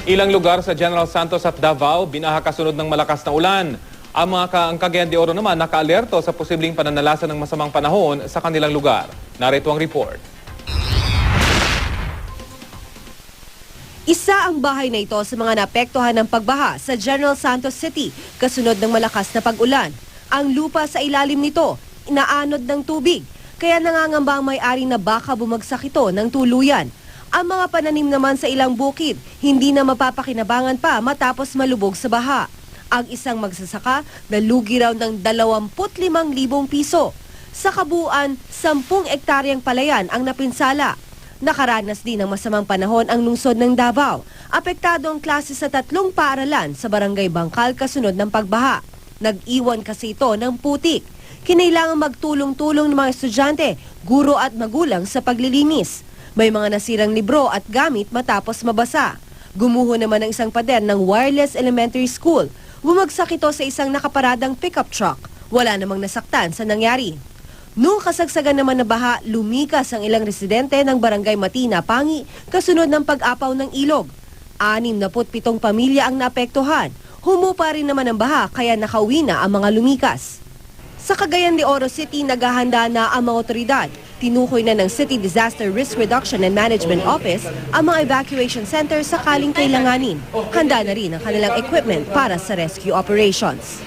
Ilang lugar sa General Santos at Davao binaha kasunod ng malakas na ulan. Ang Cagayan de Oro naman nakaalerto sa posibleng pananalasa ng masamang panahon sa kanilang lugar. Narito ang report. Isa ang bahay na ito sa mga naapektuhan ng pagbaha sa General Santos City kasunod ng malakas na pag-ulan. Ang lupa sa ilalim nito, inaanod ng tubig, kaya nangangamba ang may-ari na baka bumagsak ito ng tuluyan. Ang mga pananim naman sa ilang bukid, hindi na mapapakinabangan pa matapos malubog sa baha. Ang isang magsasaka, nalugi raw ng 25,000 piso. Sa kabuuan, 10 ektaryang palayan ang napinsala. Nakaranas din ng masamang panahon ang lungsod ng Davao. Apektado ang klase sa 3 paaralan sa Barangay Bangkal kasunod ng pagbaha. Nag-iwan kasi ito ng putik. Kinailangan magtulong-tulong ng mga estudyante, guro at magulang sa paglilinis. May mga nasirang libro at gamit matapos mabasa. Gumuho naman ang isang pader ng Wireless Elementary School. Bumagsak ito sa isang nakaparadang pickup truck. Wala namang nasaktan sa nangyari. Noong kasagsagan naman na baha, lumikas ang ilang residente ng Barangay Matina, Pangi, kasunod ng pag-apaw ng ilog. 67 pamilya ang naapektuhan. Humupa rin naman ang baha kaya nakauwi na ang mga lumikas. Sa Cagayan de Oro City, naghahanda na ang mga otoridad. Tinukoy na ng City Disaster Risk Reduction and Management Office ang mga evacuation center sakaling kailanganin. Handa na rin ang kanilang equipment para sa rescue operations.